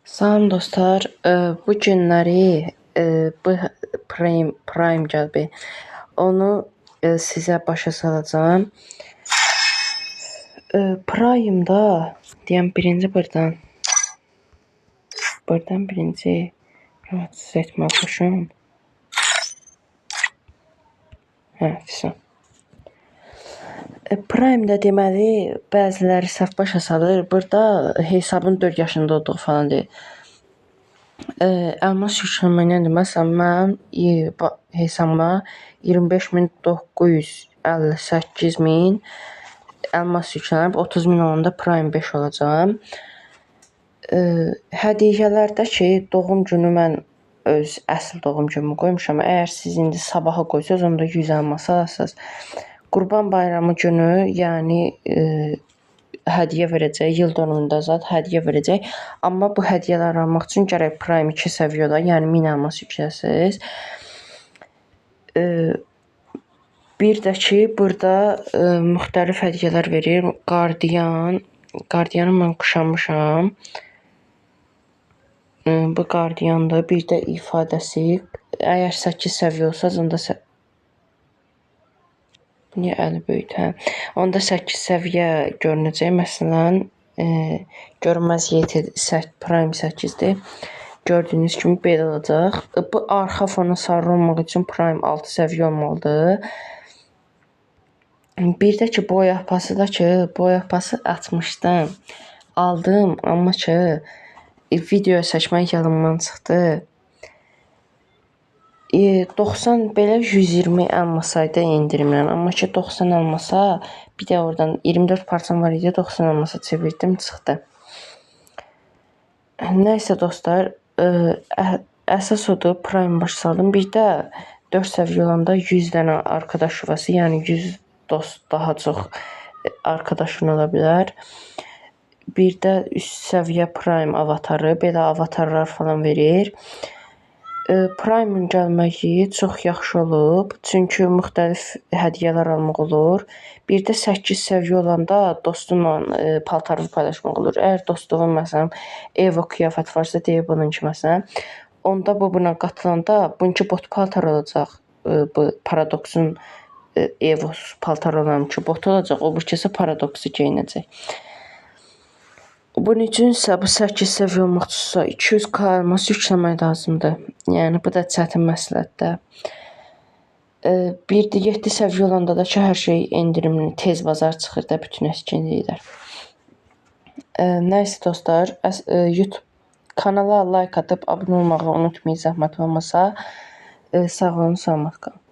Salam dostlar, bu günləri bu Prime gəldi. Onu sizə başa salacağım. Prime'da deyəm birinci buradan birinci seçməliyəm. Fisan. Prime'da deməli bəziləri səhv başa salır. Burada hesabın 4 yaşında olduğu falan deyir. Elmas yüklənməyinə məsələn mən hesabıma 25.958.000 elmas yüklənib, 30.000 olanda Prime 5 olacağam. Hədiyyələrdə ki, doğum günü mən öz əsl doğum günümü qoymuşam. Əgər siz indi sabaha qoysanız, onda 100 elmas alasınız. Qurban bayramı günü, yəni hədiyyə verəcək, yıl dönümündə zət hədiyyə verəcək. Amma bu hədiyyələri almaq üçün gərək Prime 2 səviyyədə, yəni 1000 elmas yükləsiniz. Bir də ki, burada müxtəlif hədiyyələr verir. Qardiyanı mən quşanmışam. Bu qardiyandır. Bir də ifadəsi. Əgər 8 səviyyə olsanız, onda niyə əli böyük, onda 8 səviyyə görünəcək. Məsələn, görünməzlik Prime 8-dir. Gördüyünüz kimi belə olacaq. Bu arxa fona sarı olmaq üçün Prime 6 səviyyə olmalıdır. Bir də ki, boya pası açmışdım. Aldım, amma ki, video seçmək yadımdan çıxdı. 90 belə 120 elmasaydı endirimlə, amma ki 90 elmasa, bir də oradan 24 parçam var idi, 90 elmasa çevirdim, çıxdı. Nəysə dostlar, əsas odur, Prime baş saldım. Bir də 4 səviyyə olanda 100 dənə arkadaş yuvası, yəni 100 dost daha çox arkadaşın ola bilər. Bir də üst səviyyə Prime avatarı, belə avatarlar falan verir. Prime'ın gəlməyi çox yaxşı olub, çünki müxtəlif hədiyyələr almaq olur. Bir də 8 səviyyə olanda dostunla paltarını paylaşmaq olur. Əgər dostluğun məsələn Evo qiyafət varsa, deyib bununki məsələn, onda buna qatılanda bununki bot paltar olacaq. Bu Paradox'un Evo paltar olan ki bot olacaq, o birisi Paradox'u geyinəcək. Bunun üçünsə bu 8 səviyyə olmaq üçünsə 200k elmas yükləmək lazımdır. Yəni bu da çətin məsləhətdir. Bir də 7 səviyyə olanda da ki, hər şey endirimli, tez bazar çıxır da bütün əskinliklər. Nəysə dostlar, YouTube kanala like atıb abunə olmağı unutmayın zəhmət olmasa. Sağ olun, salamat qalın.